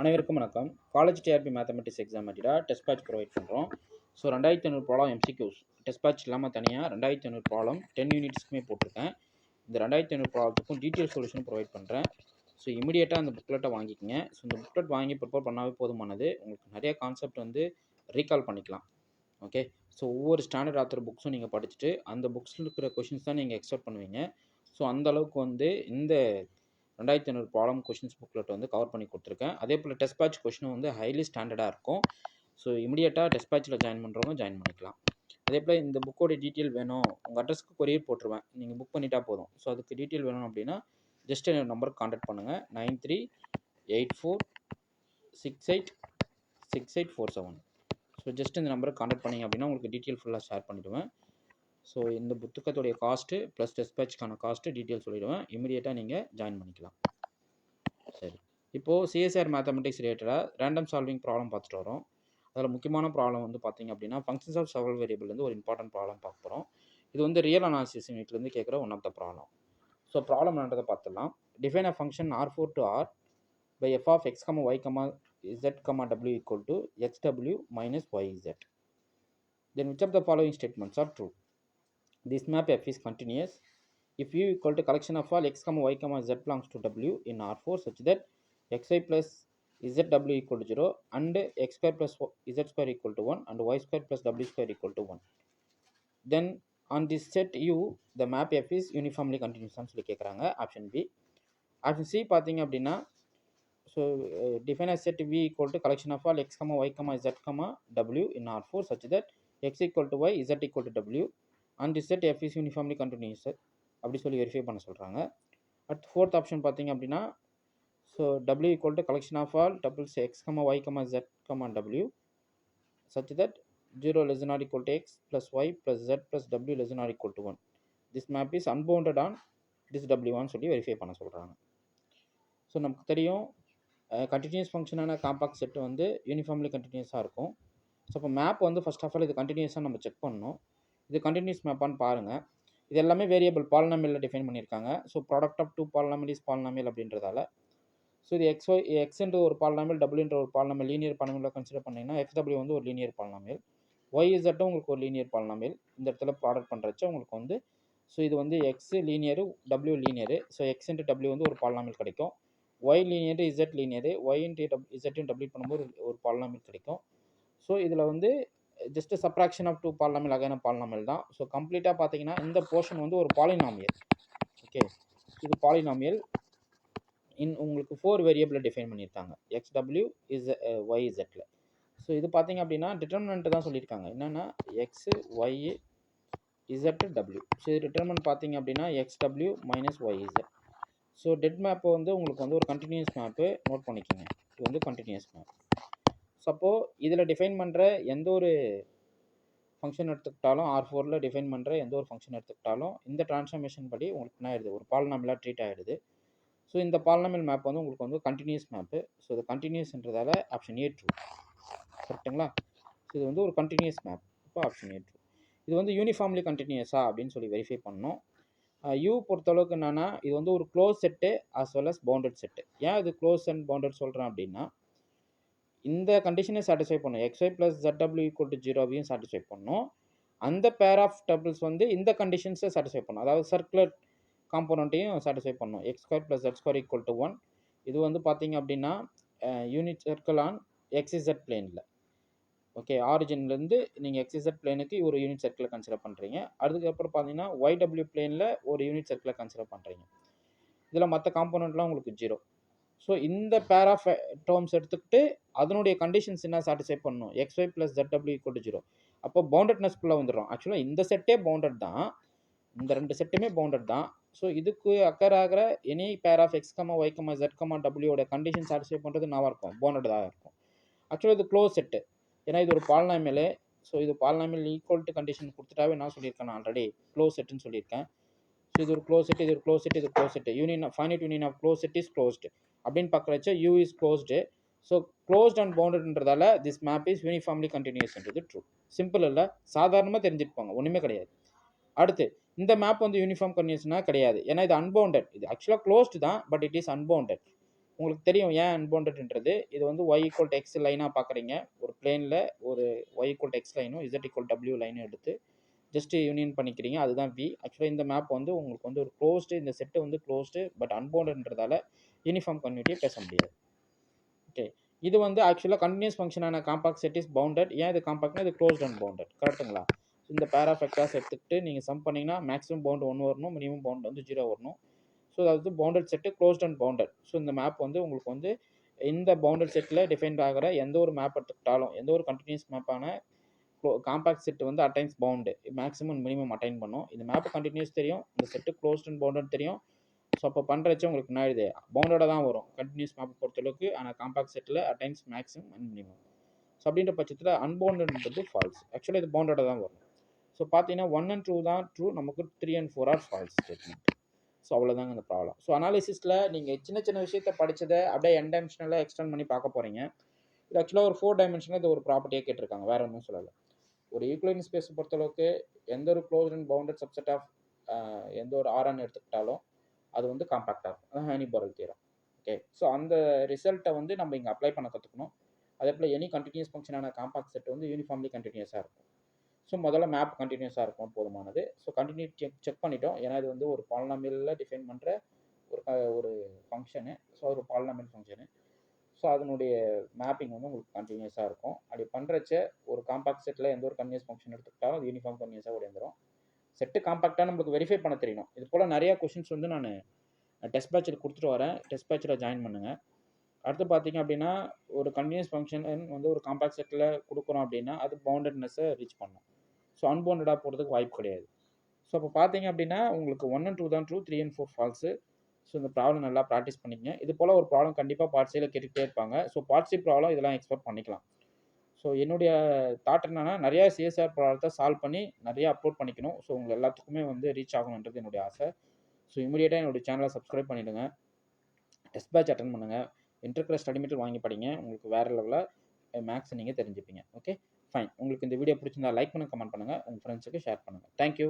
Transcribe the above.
அனைவருக்கும் வணக்கம். College TRB mathematics exam மாட்டிடா டெஸ்ட் பேட்ச் ப்ரொவைட் பண்ணுறோம். So 2500 problem MCQs test batch இல்லாமல் தனியாக 2500 ப்ராப்ளம் 10 யூனிட்ஸ்க்குமே போட்டிருக்கேன். இந்த 2500 ப்ராப்ளத்துக்கும் டீட்டெயில் சொல்யூஷன் ப்ரொவைட் பண்ணுறேன். ஸோ இமீடியட்டாக அந்த புக்லெட்டை வாங்கிக்கோங்க. ஸோ இந்த புக்லெட் வாங்கி ப்ரிப்பேர் பண்ணாவே போதுமானது. உங்களுக்கு நிறைய கான்செப்ட் ரீகால் பண்ணிக்கலாம். ஓகே, ஸோ ஒவ்வொரு ஸ்டாண்டர்ட் ஆத்தர் புக்ஸும் நீங்கள் படிச்சுட்டு அந்த புக்ஸில் இருக்கிற கொஷின்ஸ் தான் நீங்கள் எக்ஸ்பெக்ட் பண்ணுவீங்க. ஸோ அந்தளவுக்கு இந்த 2500 ப்ராப்ளம் கொஷின்ஸ் புக்லெட் கவர் பண்ணி கொடுத்துருக்கேன். அதே போல் டெஸ்ட் பேட்ச் கொஷினும் ஹைலி ஸ்டாண்டர்டாக இருக்கும். ஸோ இமீடியட்டாக டெஸ்ட் பேட்சில் ஜாயின் பண்ணுறவங்க ஜாயின் பண்ணிக்கலாம். அதே போல் இந்த புக்கோட டீட்டெயில் வேணும், உங்கள் அட்ரஸ்க்கு கொரியர் போட்டுருவேன், நீங்கள் புக் பண்ணிட்டா போதும். ஸோ அதுக்கு டீட்டெயில் வேணும் அப்படின்னா ஜஸ்ட் என்னோட நம்பருக்கு கான்டாக்ட் பண்ணுங்கள். 9384686847. ஸோ ஜஸ்ட் இந்த நம்பருக்கு கான்டாக்ட் பண்ணிங்க அப்படின்னா உங்களுக்கு டீட்டெயில் ஃபுல்லாக ஷேர் பண்ணிவிடுவேன். ஸோ இந்த புத்தகத்துடைய காஸ்ட்டு ப்ளஸ் டெஸ்ட் பேட்ச்க்கான காஸ்ட்டு டீட்டெயில் சொல்லிவிடுவேன். இமீடியட்டாக நீங்கள் ஜாயின் பண்ணிக்கலாம். சரி, இப்போது சிஎஸ்ஆர் மேத்தமெட்டிக்ஸ் ரிலேட்டடாக ரேண்டம் சால்விங் ப்ராப்ளம் பார்த்துட்டு வரோம். அதில் முக்கியமான ப்ராப்ளம் பார்த்தீங்க அப்படின்னா ஃபங்க்ஷன்ஸ் ஆஃப் செவரல் வேரியபிள்லேருந்து ஒரு இம்பார்ட்டன்ட் ப்ராப்ளம் பார்க்க போகிறோம். இது ரியல் அனாலிசிஸ் யூனிட்லேருந்து கேட்குற one of the problem. So problem என்னன்றதை பார்த்துடலாம். Define a function R4 to R by f of x, y, z, w equal to xw minus yz. Then which of the following statements are true? This map f is continuous if u equal to collection of all x, y, z belongs to w in R4 such that xy plus zw equal to 0 and x square plus z square equal to 1 and y square plus w square equal to 1. Then on this set u the map f is uniformly continuous னு சொல்லி கேட்குறாங்க. Option B. Option C பார்த்தீங்க அப்படின்னா so define a set v equal to collection of all x, y, z, w in R4 such that x equal to y, z equal to w and this set f is uniformly continuous அப்படி சொல்லி verify பண்ண சொல்கிறாங்க. அடுத்து fourth option பார்த்தீங்க அப்படின்னா so w equal to collection of all doubles x, y, z, w such that 0 less than or equal to x plus y plus z plus w less than or equal to 1. This map is unbounded on this w1 சொல்லி verify பண்ண சொல்கிறாங்க. So நமக்கு தெரியும் continuous ஃபங்க்ஷனான compact set uniformly கண்டினியூஸாக இருக்கும். So இப்போ map first of all இது கண்டினியூஸாக நம்ம செக் பண்ணணும். இது கண்டினியூஸ் மேப்பான்னு பாருங்கள். இது எல்லாமே வேரியபிள் பாலினாமியலில் டிஃபைன் பண்ணியிருக்காங்க. So product of two polynomial is polynomial அப்படின்றதால ஸோ இது எக்ஸ்ன்ற ஒரு பாலினாமியல், டபுள்ன்ற ஒரு பாலினாமியல் லீனியர் பாலினாமியல் கன்சிடர் பண்ணிங்கன்னா எக்ஸ்டபிள்யூ ஒரு லீனியர் பாலினாமியல், ஒய்இசட்டும் உங்களுக்கு ஒரு லீனியர் பாலினாமியல். இந்த இடத்துல ப்ராடக்ட் பண்ணுறச்ச உங்களுக்கு ஸோ இது எக்ஸ் லீனியரு, டபிள்யூ லீனியரு. ஸோ எக்ஸ் இன்ட்டு டபிள்யூ ஒரு பாலினாமியல் கிடைக்கும். Y linear, z linear, y into இசட்டும் டபிள்யூ பண்ணும்போது ஒரு பாலினாமியல் கிடைக்கும். ஸோ இதில் just subtraction of two polynomial again polynomial தான். ஸோ கம்ப்ளீட்டாக பார்த்தீங்கன்னா இந்த போர்ஷன் ஒரு பாலினாமியல். ஓகே, இது பாலினாமியல் உங்களுக்கு 4 வேரியபிளை டிஃபைன் பண்ணியிருக்காங்க XW இஸ் YZல. ஸோ இது பார்த்தீங்க அப்படின்னா டிட்டர்மினன்ட் தான் சொல்லியிருக்காங்க. என்னென்னா X, Y, Z, W. So இது டிட்டர்மினன்ட் பார்த்தீங்க அப்படின்னா XW minus YZ. So det மேப்பை உங்களுக்கு ஒரு கண்டினியூஸ் மேப்பு நோட் பண்ணிக்கோங்க. இது கண்டினியூஸ் மேப். ஸோ அப்போது இதில் டிஃபைன் பண்ணுற எந்த ஒரு ஃபங்க்ஷன் எடுத்துக்கிட்டாலும் R4ல் டிஃபைன் பண்ணுற எந்த ஒரு ஃபங்க்ஷன் எடுத்துக்கிட்டாலும் இந்த ட்ரான்ஸ்ஃபர்மேஷன் படி உங்களுக்கு என்ன ஆகிடுது, ஒரு பாலினாமியலாக ட்ரீட் ஆகிடுது. ஸோ இந்த பாலினாமியல் மேப் உங்களுக்கு கண்டினியூஸ் மேப்பு. ஸோ இது கண்டினியூஸ்ன்றதால ஆப்ஷன் ஏ ட்ரூ. கரெக்டுங்களா? ஸோ இது ஒரு கண்டினியூஸ் மேப். இப்போ ஆப்ஷன் ஏ ட்ரூ. இது யூனிஃபார்ம்லி கண்டினியூஸா அப்படின்னு சொல்லி வெரிஃபை பண்ணணும். யூ பொறுத்தளவுக்கு என்னென்னா இது ஒரு close set as well as bounded set. ஏன் இது க்ளோஸ் அண்ட் பவுண்டட் சொல்கிறேன் அப்படின்னா இந்த கண்டிஷனை சாட்டிஸ்ஃபை பண்ணும். xy plus zw equal to 0வையும் சாட்டிஸ்ஃபை பண்ணும். அந்த பேர் ஆஃப் டபிள்ஸ் இந்த கண்டிஷன்ஸை சாட்டிஸ்ஃபை பண்ணும். அதாவது சர்க்குலர் காம்போனண்ட்டையும் சாட்டிஸ்ஃபை பண்ணும். x square plus z square equal to 1. இது பார்த்தீங்க அப்படின்னா யூனிட் சர்க்கிள் ஆன் எக்ஸிசட் பிளேனில். ஓகே, ஆரிஜின்லேருந்து நீங்கள் எக்ஸிசட் பிளேனுக்கு ஒரு யூனிட் சர்க்கிளை கன்சிடர் பண்ணுறீங்க. அதுக்கப்புறம் பார்த்தீங்கன்னா YW பிளேனில் ஒரு யூனிட் சர்க்கிளை கன்சிடர் பண்ணுறீங்க. இதில் மற்ற காம்போனண்ட்லாம் உங்களுக்கு 0. ஸோ இந்த பேர் ஆஃப் டேர்ம்ஸ் எடுத்துக்கிட்டு அதனுடைய கண்டிஷன்ஸ் என்ன சாட்டிஸ்ஃபை பண்ணணும், xy plus zw equal to 0. அப்போ பவுண்டட்னஸ்குள்ளே வந்துடும். ஆக்சுவலாக இந்த செட்டே பவுண்டட் தான், இந்த 2 செட்டுமே பவுண்டட் தான். ஸோ இதுக்கு அக்கர் ஆகிற any pair of x, y, z, wயோட கண்டிஷன் சாட்டிஸ்ஃபை பண்ணுறது என்னவாக இருக்கும், பவுண்டட் தான் இருக்கும். ஆக்சுவலாக இது க்ளோஸ் செட்டு, ஏன்னா இது ஒரு பாலினாமியல். ஸோ இது பாலினாமியல் ஈக்குவல் டு கண்டிஷன் கொடுத்துட்டாவே என்ன சொல்லியிருக்கேன், நான் ஆல்ரெடி க்ளோஸ் செட்டுன்னு சொல்லியிருக்கேன். ஸோ இது ஒரு க்ளோஸ் செட், இது ஒரு க்ளோஸ் செட், இது close set. Union finite union of close set is closed அப்படின்னு பார்க்குறச்ச U is closed. So closed and பவுண்டட்ன்றதால திஸ் மேப் இஸ் யூனிஃபார்ம்லி கண்டினியூஸ்ன்றது ட்ரூ. சிம்பிள் இல்லை, சாதாரணமாக தெரிஞ்சுருப்பாங்க, ஒன்றுமே கிடையாது. அடுத்து இந்த மேப் யூனிஃபார்ம் கண்டினியூஸ்னா கிடையாது, ஏன்னா இது அன்பவுண்டட். இது ஆக்சுவலாக க்ளோஸ்டு தான், பட் இட் இஸ் அன்பவுண்டட். உங்களுக்கு தெரியும் ஏன் அன்பவுண்டட்ன்றது. இது வந்து y ஈக்குவல் டு எக்ஸ் லைனாக பார்க்குறீங்க. ஒரு பிளேனில் ஒரு y ஈக்குவல் டு எக்ஸ் லைனும் z ஈக்குவல் w லைனும் எடுத்து ஜஸ்ட் யூனியன் பண்ணிக்கிறீங்க. அதுதான் V. ஆக்சுவலாக இந்த மேப் வந்து உங்களுக்கு வந்து ஒரு க்ளோஸ்டு, இந்த செட்டு வந்து க்ளோஸ்டு பட் அன்பவுண்டட்ன்றதால யூனிஃபார்ம் கன்டினியூட்டியை பேச முடியாது. ஓகே, இது வந்து ஆக்சுவலாக கண்டினியூஸ் ஃபங்க்ஷனான காம்பாக்ட் செட் இஸ் பவுண்டட். ஏன் இது காம்பாக்ட்னா இது க்ளோஸ்ட் அண்ட் பவுண்டட், கரெக்ட்டுங்களா? இந்த பேர் ஆஃப் வெக்டார்ஸ் எடுத்துக்கிட்டு நீங்கள் சம் பண்ணிங்கன்னா மேக்ஸிமம் பவுண்ட் 1 வரணும், மினிமம் பவுண்ட் வந்து 0 வரணும். ஸோ அதாவது bounded set closed and bounded. So இந்த மேப் வந்து உங்களுக்கு வந்து இந்த பவுண்டட் செட்டில் டிஃபைன் ஆகிற எந்த ஒரு மேப் எடுத்துக்கிட்டாலும், எந்த ஒரு கண்டினியூஸ் மேப்பான காம்பாக்ட் செட் வந்து attains bound, maximum minimum attain பண்ணும். இந்த மேப் கண்டினியூஸ் தெரியும், இந்த செட்டு க்ளோஸ்ட் அண்ட் பவுண்டட் தெரியும். ஸோ அப்போ பண்ணுறச்சு உங்களுக்கு என்ன இது பவுண்டடாக தான் வரும் கண்டினியூஸ் மேப் பொறுத்தளவுக்கு. ஆனால் compact settle attains maximum and minimum. So அப்படின்ற பட்சத்தில் அன்பவுண்டட்ன்றது ஃபால்ஸ். ஆக்சுவலாக இது பவுண்டடாக தான் வரும். ஸோ பார்த்தீங்கன்னா 1 and 2 தான் ட்ரூ, நமக்கு 3 and 4 or false statement. So அவ்வளோதாங்க இந்த ப்ராப்ளம். ஸோ அனாலிசிஸில் நீங்கள் சின்ன சின்ன விஷயத்தை படித்ததை அப்படியே n டைமென்ஷனலாக எக்ஸ்டெண்ட் பண்ணி பார்க்க போகிறீங்க. இது ஆக்சுவலாக ஒரு 4 டைமென்ஷனில் இது ஒரு ப்ராப்பர்ட்டியாக கேட்டிருக்காங்க, வேறு ஒன்றும் சொல்லலை. ஒரு யூக்ளிடியன் ஸ்பேஸ் பொறுத்தளவுக்கு எந்த ஒரு closed and bounded subset of எந்த ஒரு ஆர்ஆன் எடுத்துக்கிட்டாலும் அது வந்து காம்பாக்டாக இருக்கும். அதான் ஹானிபாரல் தியரம். ஓகே, ஸோ அந்த ரிசல்ட்டை வந்து நம்ம இங்கே அப்ளை பண்ண கற்றுக்கணும். அதே போல் எனி கண்டினியூஸ் ஃபங்க்ஷனான காம்பாக்ட் செட் வந்து யூனிஃபார்ம்லி கண்டினியூஸாக இருக்கும். ஸோ முதல்ல மேப் கண்டினியூஸாக இருக்கும் போதுமானது. ஸோ கண்டினியூ செக் பண்ணிட்டோம். ஏன்னா இது வந்து ஒரு பாலினாமியலில் டிஃபைன் பண்ணுற ஒரு ஃபங்க்ஷனு. ஸோ ஒரு பாலினாமியல் ஃபங்க்ஷனு. ஸோ அதனுடைய மேப்பிங் வந்து உங்களுக்கு கண்டினியூஸாக இருக்கும். அப்படி பண்ணுறச்ச ஒரு காம்பாக்ட் செட்டில் எந்த ஒரு கண்டினியூஸ் ஃபங்க்ஷன் எடுத்துக்கிட்டாலும் அது யூனிஃபார்ம் கண்டினியூஸாக ஓடிந்துடும். செட்டு காம்பாக்டாக நம்மளுக்கு வெரிஃபை பண்ண தெரியணும். இது போல் நிறையா கொஷின்ஸ் வந்து நான் டெஸ்ட் பேட்சில் கொடுத்துட்டு வரேன். டெஸ்ட் பேட்சில் ஜாயின் பண்ணுங்கள். அடுத்து பார்த்தீங்க அப்படின்னா ஒரு கண்டினியூஸ் ஃபங்க்ஷன் வந்து ஒரு காம்பாக்ட் செட்டில் கொடுக்குறோம் அப்படின்னா அது பவுண்டட்னஸை ரீச் பண்ணணும். ஸோ அன்பவுண்டடாக போகிறதுக்கு வாய்ப்பு கிடையாது. ஸோ அப்போ பார்த்தீங்க அப்படின்னா உங்களுக்கு 1 and 2 தான் ட்ரூ, 3 and 4 ஃபால்ஸு. ஸோ இந்த ப்ராப்ளம் நல்லா ப்ராக்டிஸ் பண்ணிக்கங்க. இது போல் ஒரு ப்ராப்ளம் கண்டிப்பாக பார்ட் சியில் கேட்டுகிட்டே இருப்பாங்க. ஸோ பார்ட் சி ப்ராப்ளம் இதெல்லாம் எக்ஸ்பெக்ட் பண்ணிக்கலாம். ஸோ என்னுடைய தாட் என்னன்னா நிறையா சிஎஸ்ஆர் ப்ராப்ளத்தை சால்வ் பண்ணி நிறையா அப்லோட் பண்ணிக்கணும். ஸோ உங்கள் எல்லாத்துக்குமே வந்து ரீச் ஆகணுன்றது என்னுடைய ஆசை. ஸோ இமீடியட்டாக என்னுடைய சேனலை சப்ஸ்கிரைப் பண்ணிவிடுங்க. டெஸ்ட் பேட்ச் அட்டன் பண்ணுங்கள். இன்டர்கிரஸ் ஸ்டடி மெட்டீரியல் வாங்கி படிங்க. உங்களுக்கு வேறு லெவலில் மேக்ஸ் நீங்கள் தெரிஞ்சுப்பீங்க. Okay fine. உங்களுக்கு இந்த வீடியோ பிடிச்சிருந்தா லைக் பண்ணுங்கள், கமெண்ட் பண்ணுங்கள், உங்கள் ஃப்ரெண்ட்ஸுக்கு ஷேர் பண்ணுங்கள். தேங்க்யூ.